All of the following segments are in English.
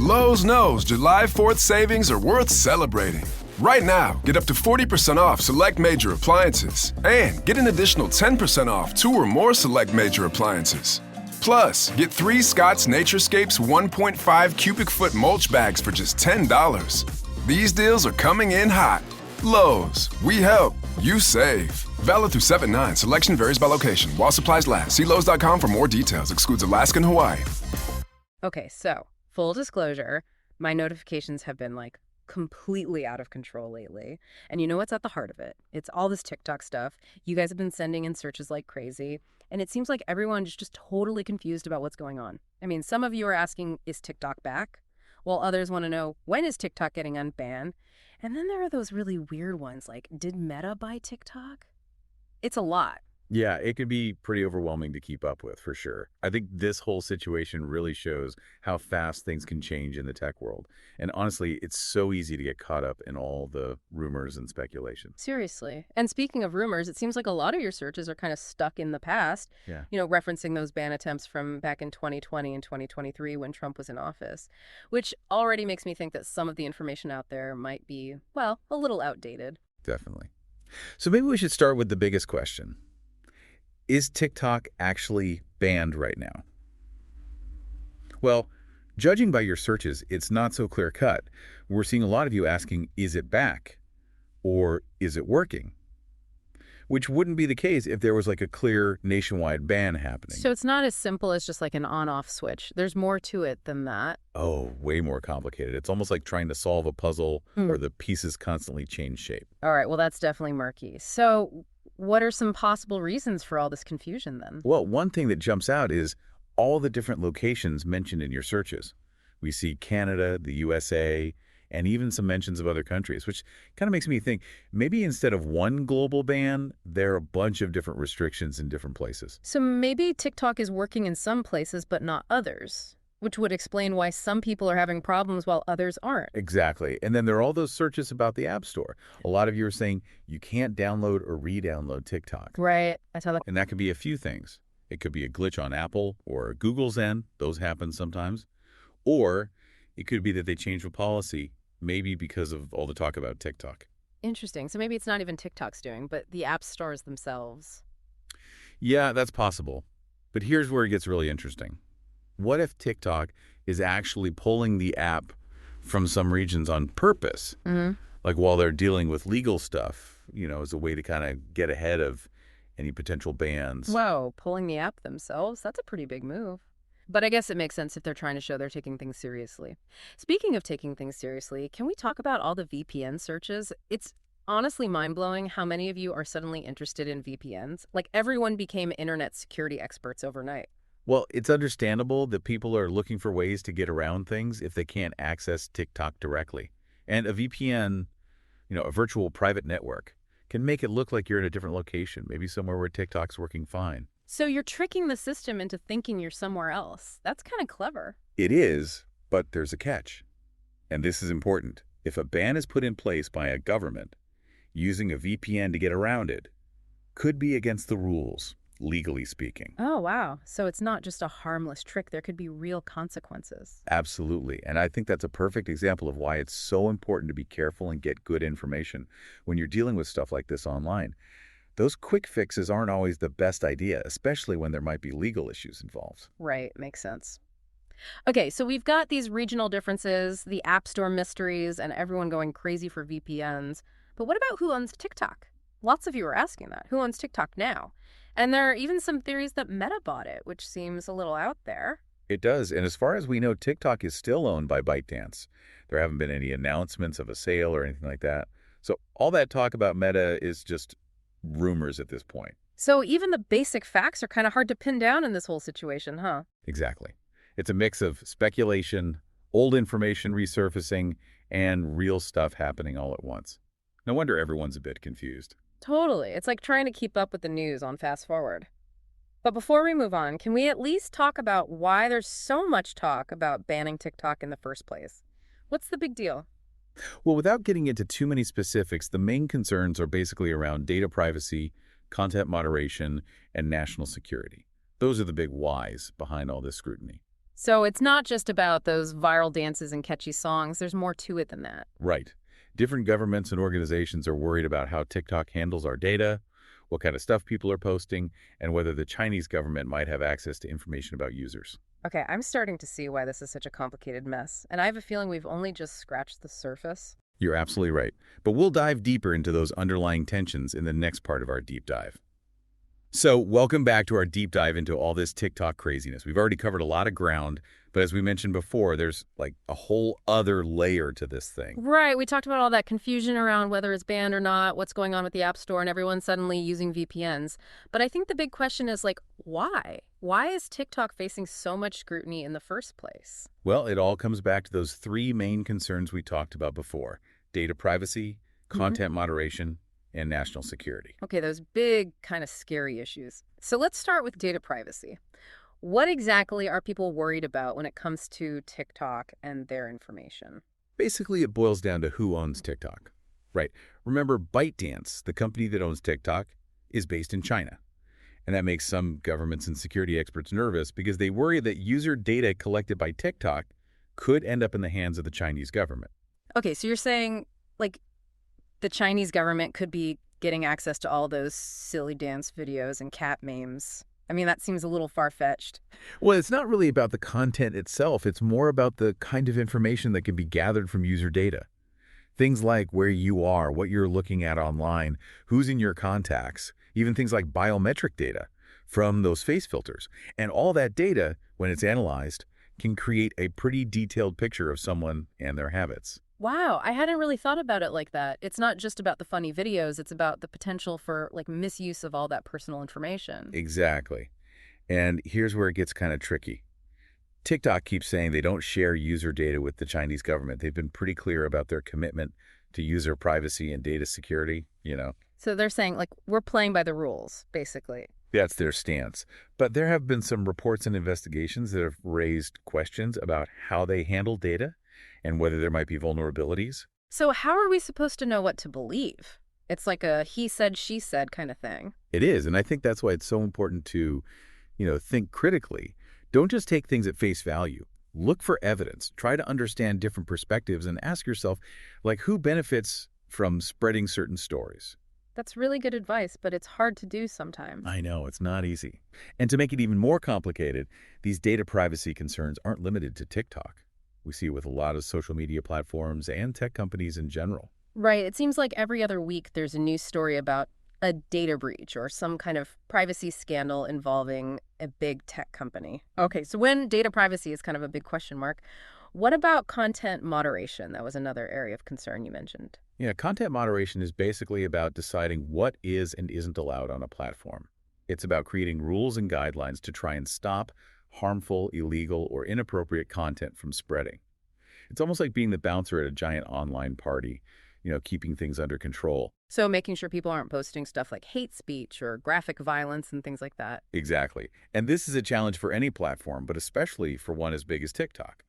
Lowe's knows July 4th savings are worth celebrating. Right now, get up to 40% off select major appliances and get an additional 10% off 2 or more select major appliances. Plus, get 3 Scott's Naturescapes 1.5 cubic foot mulch bags for just $10. These deals are coming in hot. Lowe's, we help, you save. Valid through 7/9. Selection varies by location. While supplies last. See Lowe's.com for more details. Excludes Alaska and Hawaii. Okay, so full disclosure, my notifications have been like completely out of control lately. And you know what's at the heart of it? It's all this TikTok stuff. You guys have been sending in searches like crazy. And it seems like everyone is just totally confused about what's going on. I mean, some of you are asking, is TikTok back? While others want to know, when is TikTok getting unbanned? And then there are those really weird ones like, did Meta buy TikTok? It's a lot. Yeah, it could be pretty overwhelming to keep up with, for sure. I think this whole situation really shows how fast things can change in the tech world. And honestly, it's so easy to get caught up in all the rumors and speculation. Seriously. And speaking of rumors, it seems like a lot of your searches are kind of stuck in the past. Yeah. You know, referencing those ban attempts from back in 2020 and 2023 when Trump was in office, which already makes me think that some of the information out there might be, well, a little outdated. Definitely. So maybe we should start with the biggest question. Is TikTok actually banned right now? Well, judging by your searches, it's not so clear-cut. We're seeing a lot of you asking, is it back? Or is it working? Which wouldn't be the case if there was like a clear nationwide ban happening. So it's not as simple as just like an on-off switch. There's more to it than that. Oh, way more complicated. It's almost like trying to solve a puzzle where the pieces constantly change shape. All right, well, that's definitely murky. So what are some possible reasons for all this confusion then? Well, one thing that jumps out is all the different locations mentioned in your searches. We see Canada, the USA, and even some mentions of other countries, which kind of makes me think maybe instead of one global ban, there are a bunch of different restrictions in different places. So maybe TikTok is working in some places but not others, which would explain why some people are having problems while others aren't. Exactly. And then there are all those searches about the App Store. A lot of you are saying you can't download or re-download TikTok. Right. I tell that. And that could be a few things. It could be a glitch on Apple or Google's end. Those happen sometimes. Or it could be that they changed a policy, maybe because of all the talk about TikTok. Interesting. So maybe it's not even TikTok's doing, but the app stores themselves. Yeah, that's possible. But here's where it gets really interesting. What if TikTok is actually pulling the app from some regions on purpose? Like while they're dealing with legal stuff, you know, as a way to kind of get ahead of any potential bans. Whoa, pulling the app themselves? That's a pretty big move. But I guess it makes sense if they're trying to show they're taking things seriously. Speaking of taking things seriously, can we talk about all the VPN searches? It's honestly mind-blowing how many of you are suddenly interested in VPNs. Like everyone became internet security experts overnight. Well, it's understandable that people are looking for ways to get around things if they can't access TikTok directly. And a VPN, you know, a virtual private network, can make it look like you're in a different location, maybe somewhere where TikTok's working fine. So you're tricking the system into thinking you're somewhere else. That's kind of clever. It is, but there's a catch. And this is important. If a ban is put in place by a government, using a VPN to get around it could be against the rules, legally speaking. Oh, wow. So it's not just a harmless trick. There could be real consequences. Absolutely. And I think that's a perfect example of why it's so important to be careful and get good information when you're dealing with stuff like this online. Those quick fixes aren't always the best idea, especially when there might be legal issues involved. Right. Makes sense. Okay, so we've got these regional differences, the App Store mysteries, and everyone going crazy for VPNs. But what about who owns TikTok? Lots of you are asking that. Who owns TikTok now? And there are even some theories that Meta bought it, which seems a little out there. It does. And as far as we know, TikTok is still owned by ByteDance. There haven't been any announcements of a sale or anything like that. So all that talk about Meta is just rumors at this point. So even the basic facts are kind of hard to pin down in this whole situation, huh? Exactly. It's a mix of speculation, old information resurfacing, and real stuff happening all at once. No wonder everyone's a bit confused. Totally. It's like trying to keep up with the news on fast forward. But before we move on, can we at least talk about why there's so much talk about banning TikTok in the first place? What's the big deal? Well, without getting into too many specifics, the main concerns are basically around data privacy, content moderation, and national security. Those are the big whys behind all this scrutiny. So it's not just about those viral dances and catchy songs. There's more to it than that. Right. Different governments and organizations are worried about how TikTok handles our data, what kind of stuff people are posting, and whether the Chinese government might have access to information about users. Okay, I'm starting to see why this is such a complicated mess, and I have a feeling we've only just scratched the surface. You're absolutely right. But we'll dive deeper into those underlying tensions in the next part of our deep dive. So, welcome back to our deep dive into all this TikTok craziness. We've already covered a lot of ground, but as we mentioned before, there's like a whole other layer to this thing. Right, we talked about all that confusion around whether it's banned or not, what's going on with the App Store, and everyone suddenly using VPNs. But I think the big question is like, why? Why is TikTok facing so much scrutiny in the first place? Well, it all comes back to those three main concerns we talked about before: data privacy, content moderation, and national security. Okay, those big, kind of scary issues. So let's start with data privacy. What exactly are people worried about when it comes to TikTok and their information? Basically, it boils down to who owns TikTok. Right. Remember, ByteDance, the company that owns TikTok, is based in China. And that makes some governments and security experts nervous because they worry that user data collected by TikTok could end up in the hands of the Chinese government. Okay, so you're saying, like, the Chinese government could be getting access to all those silly dance videos and cat memes. I mean, that seems a little far-fetched. Well, it's not really about the content itself. It's more about the kind of information that can be gathered from user data. Things like where you are, what you're looking at online, who's in your contacts, even things like biometric data from those face filters. And all that data, when it's analyzed, can create a pretty detailed picture of someone and their habits. Wow, I hadn't really thought about it like that. It's not just about the funny videos, it's about the potential for, like, misuse of all that personal information. Exactly. And here's where it gets kind of tricky. TikTok keeps saying they don't share user data with the Chinese government. They've been pretty clear about their commitment to user privacy and data security. So they're saying, like, we're playing by the rules, basically. That's their stance. But there have been some reports and investigations that have raised questions about how they handle data and whether there might be vulnerabilities. So how are we supposed to know what to believe? It's like a he said, she said kind of thing. It is, and I think that's why it's so important to, think critically. Don't just take things at face value. Look for evidence. Try to understand different perspectives and ask yourself, like, who benefits from spreading certain stories? That's really good advice, but it's hard to do sometimes. I know, it's not easy. And to make it even more complicated, these data privacy concerns aren't limited to TikTok. We see it with a lot of social media platforms and tech companies in general. Right. It seems like every other week there's a news story about a data breach or some kind of privacy scandal involving a big tech company. Okay, so when data privacy is kind of a big question mark, what about content moderation? That was another area of concern you mentioned. Yeah, content moderation is basically about deciding what is and isn't allowed on a platform. It's about creating rules and guidelines to try and stop harmful, illegal, or inappropriate content from spreading. It's almost like being the bouncer at a giant online party, keeping things under control. So making sure people aren't posting stuff like hate speech or graphic violence and things like that. Exactly. And this is a challenge for any platform, but especially for one as big as TikTok.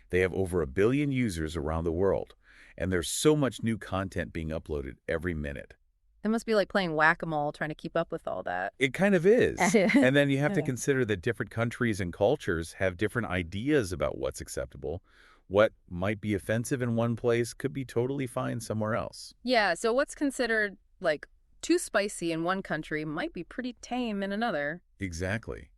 They have over 1 billion users around the world, and there's so much new content being uploaded every minute. It must be like playing whack-a-mole trying to keep up with all that. It kind of is. And then you have to Yeah. consider that different countries and cultures have different ideas about what's acceptable. What might be offensive in one place could be totally fine somewhere else. Yeah, so what's considered, like, too spicy in one country might be pretty tame in another. Exactly.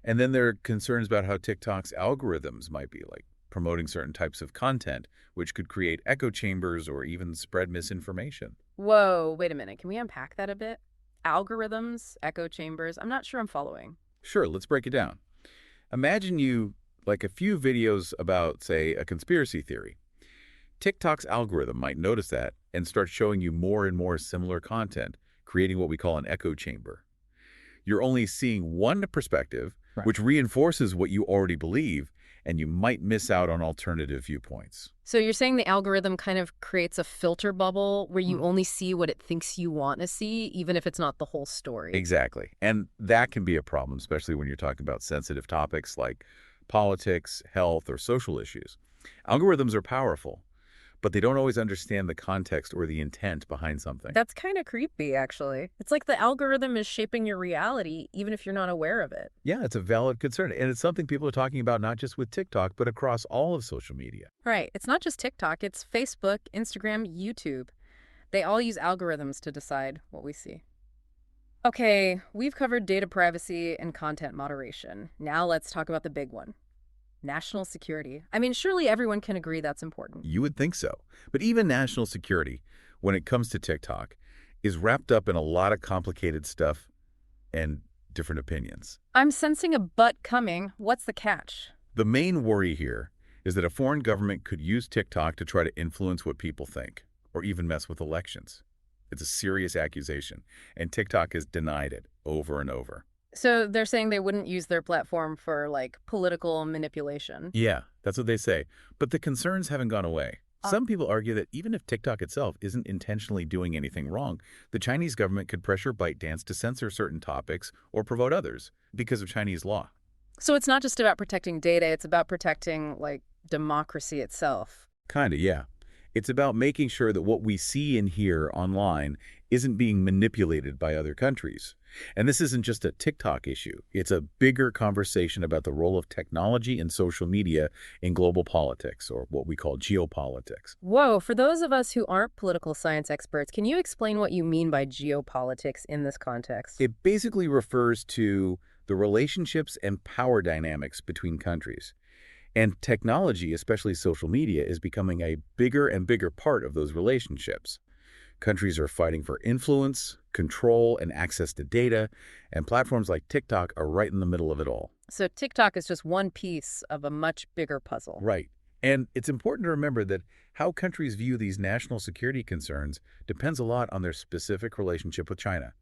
And then there are concerns about how TikTok's algorithms might be, like promoting certain types of content, which could create echo chambers or even spread misinformation. Whoa, wait a minute. Can we unpack that a bit? Algorithms, echo chambers. I'm not sure I'm following. Sure, let's break it down. Imagine you like a few videos about, say, a conspiracy theory. TikTok's algorithm might notice that and start showing you more and more similar content, creating what we call an echo chamber. You're only seeing one perspective, Right. which reinforces what you already believe, and you might miss out on alternative viewpoints. So you're saying the algorithm kind of creates a filter bubble where you only see what it thinks you want to see, even if it's not the whole story. Exactly. And that can be a problem, especially when you're talking about sensitive topics like politics, health, or social issues. Algorithms are powerful, but they don't always understand the context or the intent behind something. That's kind of creepy, actually. It's like the algorithm is shaping your reality, even if you're not aware of it. Yeah, it's a valid concern, and it's something people are talking about not just with TikTok, but across all of social media. Right. It's not just TikTok, it's Facebook, Instagram, YouTube. They all use algorithms to decide what we see. Okay, we've covered data privacy and content moderation. Now let's talk about the big one. National security. I mean, surely everyone can agree that's important. You would think so. But even national security, when it comes to TikTok, is wrapped up in a lot of complicated stuff and different opinions. I'm sensing a but coming. What's the catch? The main worry here is that a foreign government could use TikTok to try to influence what people think, or even mess with elections. It's a serious accusation, and TikTok has denied it over and over. So they're saying they wouldn't use their platform for, like, political manipulation. Yeah, that's what they say. But the concerns haven't gone away. Some people argue that even if TikTok itself isn't intentionally doing anything wrong, the Chinese government could pressure ByteDance to censor certain topics or promote others because of Chinese law. So it's not just about protecting data, it's about protecting, like, democracy itself. Kinda, yeah. It's about making sure that what we see and hear online isn't being manipulated by other countries. And this isn't just a TikTok issue. It's a bigger conversation about the role of technology and social media in global politics, or what we call geopolitics. Whoa, for those of us who aren't political science experts, can you explain what you mean by geopolitics in this context? It basically refers to the relationships and power dynamics between countries. And technology, especially social media, is becoming a bigger and bigger part of those relationships. Countries are fighting for influence, control, and access to data, and platforms like TikTok are right in the middle of it all. So TikTok is just one piece of a much bigger puzzle. Right. And it's important to remember that how countries view these national security concerns depends a lot on their specific relationship with China.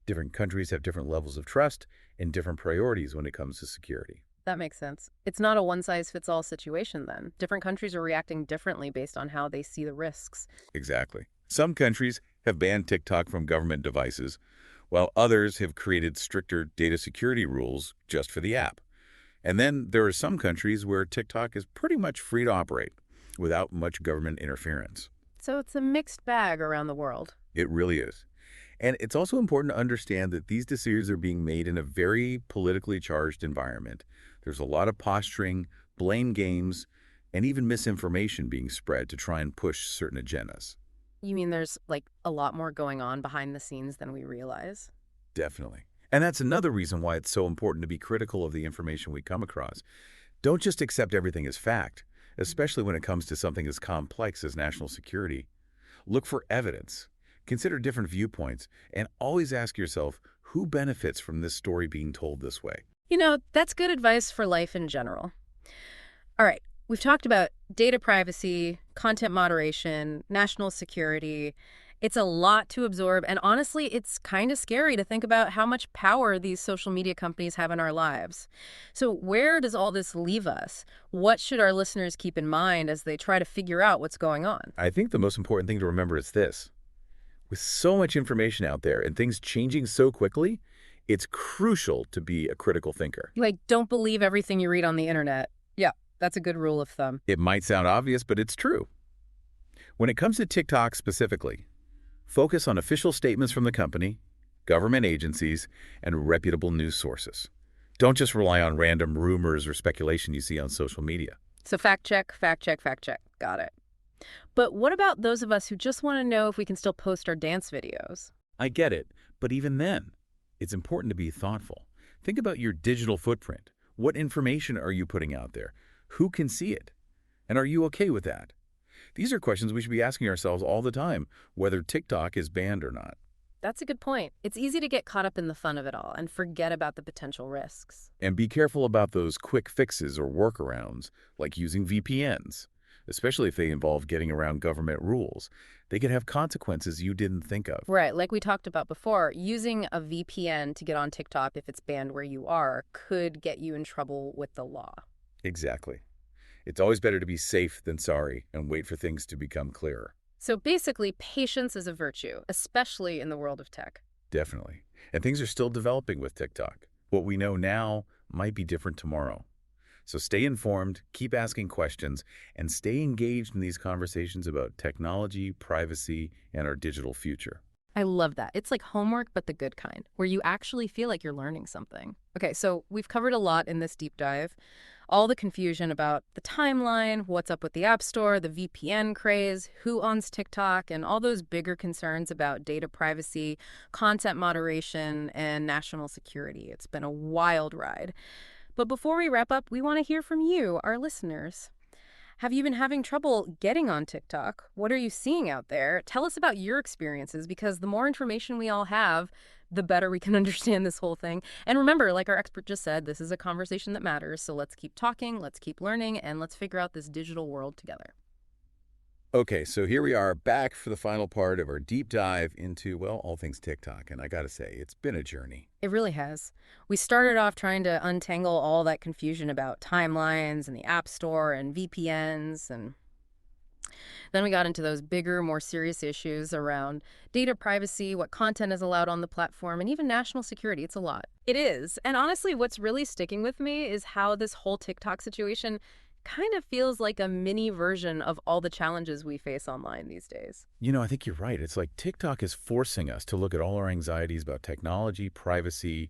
Different countries have different levels of trust and different priorities when it comes to security. That makes sense. It's not a one-size-fits-all situation then. Different countries are reacting differently based on how they see the risks. Exactly. Some countries have banned TikTok from government devices, while others have created stricter data security rules just for the app. And then there are some countries where TikTok is pretty much free to operate without much government interference. So it's a mixed bag around the world. It really is. And it's also important to understand that these decisions are being made in a very politically charged environment. There's a lot of posturing, blame games, and even misinformation being spread to try and push certain agendas. You mean there's, like, a lot more going on behind the scenes than we realize? Definitely. And that's another reason why it's so important to be critical of the information we come across. Don't just accept everything as fact, especially when it comes to something as complex as national security. Look for evidence, consider different viewpoints, and always ask yourself who benefits from this story being told this way. You know, that's good advice for life in general. All right, we've talked about data privacy, content moderation, national security. It's a lot to absorb, and honestly, it's kind of scary to think about how much power these social media companies have in our lives. So where does all this leave us? What should our listeners keep in mind as they try to figure out what's going on? I think the most important thing to remember is this. With so much information out there and things changing so quickly, it's crucial to be a critical thinker. Like, don't believe everything you read on the internet. Yeah, that's a good rule of thumb. It might sound obvious, but it's true. When it comes to TikTok specifically, focus on official statements from the company, government agencies, and reputable news sources. Don't just rely on random rumors or speculation you see on social media. So fact check, fact check, fact check. Got it. But what about those of us who just want to know if we can still post our dance videos? I get it, but even then, it's important to be thoughtful. Think about your digital footprint. What information are you putting out there? Who can see it? And are you okay with that? These are questions we should be asking ourselves all the time, whether TikTok is banned or not. That's a good point. It's easy to get caught up in the fun of it all and forget about the potential risks. And be careful about those quick fixes or workarounds, like using VPNs, especially if they involve getting around government rules. They could have consequences you didn't think of. Right, like we talked about before, using a VPN to get on TikTok if it's banned where you are could get you in trouble with the law. Exactly. It's always better to be safe than sorry and wait for things to become clearer. So basically, patience is a virtue, especially in the world of tech. Definitely. And things are still developing with TikTok. What we know now might be different tomorrow. So stay informed, keep asking questions, and stay engaged in these conversations about technology, privacy, and our digital future. I love that. It's like homework, but the good kind, where you actually feel like you're learning something. Okay, so we've covered a lot in this deep dive. All the confusion about the timeline, what's up with the App Store, the VPN craze, who owns TikTok, and all those bigger concerns about data privacy, content moderation, and national security. It's been a wild ride. But before we wrap up, we want to hear from you, our listeners. Have you been having trouble getting on TikTok? What are you seeing out there? Tell us about your experiences, because the more information we all have, the better we can understand this whole thing. And remember, like our expert just said, this is a conversation that matters. So let's keep talking, let's keep learning, and let's figure out this digital world together. Okay, so here we are back for the final part of our deep dive into, well, all things TikTok. And I gotta say, it's been a journey. It really has. We started off trying to untangle all that confusion about timelines and the App Store and VPNs, and then we got into those bigger, more serious issues around data privacy, what content is allowed on the platform, and even national security. It's a lot. It is. And honestly, what's really sticking with me is how this whole TikTok situation kind of feels like a mini version of all the challenges we face online these days. You know, I think you're right. It's like TikTok is forcing us to look at all our anxieties about technology, privacy,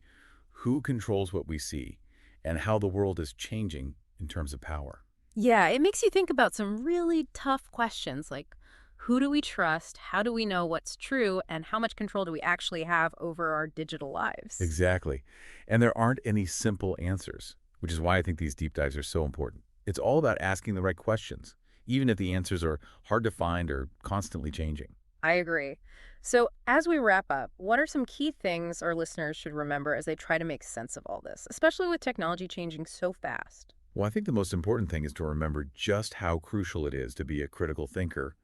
who controls what we see, and how the world is changing in terms of power. Yeah, it makes you think about some really tough questions like, who do we trust? How do we know what's true? And how much control do we actually have over our digital lives? Exactly. And there aren't any simple answers, which is why I think these deep dives are so important. It's all about asking the right questions, even if the answers are hard to find or constantly changing. I agree. So as we wrap up, what are some key things our listeners should remember as they try to make sense of all this, especially with technology changing so fast? Well, I think the most important thing is to remember just how crucial it is to be a critical thinker,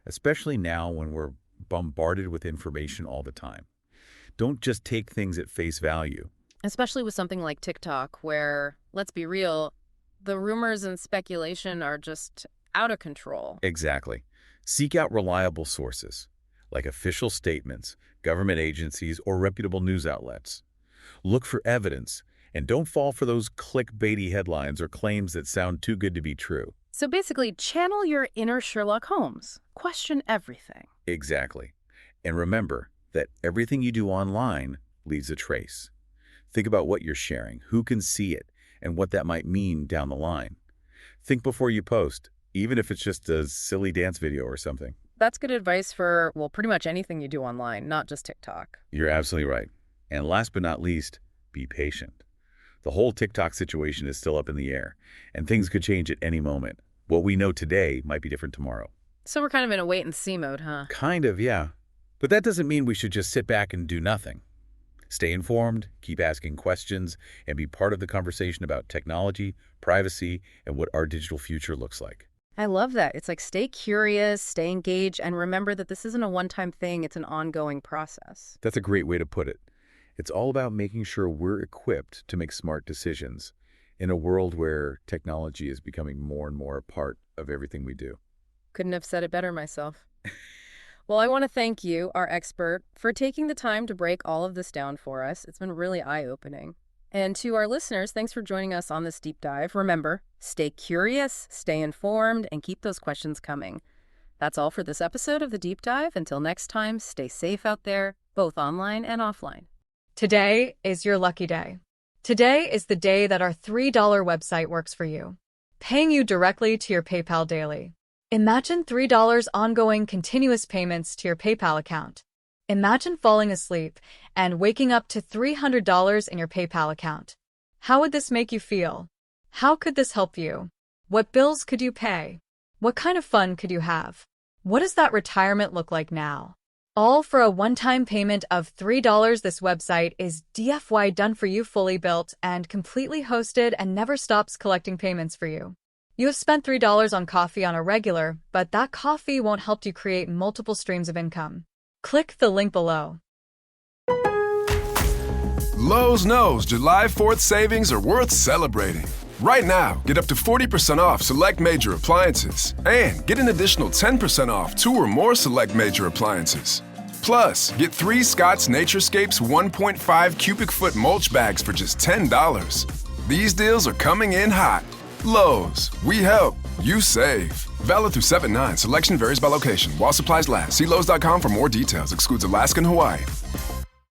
especially now when we're bombarded with information all the time. Don't just take things at face value. Especially with something like TikTok, where, let's be real, the rumors and speculation are just out of control. Exactly. Seek out reliable sources, like official statements, government agencies, or reputable news outlets. Look for evidence, and don't fall for those clickbaity headlines or claims that sound too good to be true. So basically, channel your inner Sherlock Holmes. Question everything. Exactly. And remember that everything you do online leaves a trace. Think about what you're sharing, who can see it, and what that might mean down the line. Think before you post, even if it's just a silly dance video or something. That's good advice for, well, pretty much anything you do online, not just TikTok. You're absolutely right. And last but not least, be patient. The whole TikTok situation is still up in the air, and things could change at any moment. What we know today might be different tomorrow. So we're kind of in a wait-and-see mode, huh? Kind of, yeah. But that doesn't mean we should just sit back and do nothing. Stay informed, keep asking questions, and be part of the conversation about technology, privacy, and what our digital future looks like. I love that. It's like stay curious, stay engaged, and remember that this isn't a one-time thing. It's an ongoing process. That's a great way to put it. It's all about making sure we're equipped to make smart decisions in a world where technology is becoming more and more a part of everything we do. Couldn't have said it better myself. Well, I want to thank you, our expert, for taking the time to break all of this down for us. It's been really eye-opening. And to our listeners, thanks for joining us on this deep dive. Remember, stay curious, stay informed, and keep those questions coming. That's all for this episode of The Deep Dive. Until next time, stay safe out there, both online and offline. Today is your lucky day. Today is the day that our $3 website works for you, paying you directly to your PayPal daily. Imagine $3 ongoing continuous payments to your PayPal account. Imagine falling asleep and waking up to $300 in your PayPal account. How would this make you feel? How could this help you? What bills could you pay? What kind of fun could you have? What does that retirement look like now? All for a one-time payment of $3. This website is DFY done for you, fully built and completely hosted, and never stops collecting payments for you. You have spent $3 on coffee on a regular, but that coffee won't help you create multiple streams of income. Click the link below. Lowe's knows July 4th savings are worth celebrating. Right now, get up to 40% off select major appliances and get an additional 10% off 2 or more select major appliances. Plus, get 3 Scott's Naturescapes 1.5 cubic foot mulch bags for just $10. These deals are coming in hot. Lowe's, we help, you save. Valid through 7/9. Selection varies by location. While supplies last. See Lowe's.com for more details. Excludes Alaska and Hawaii.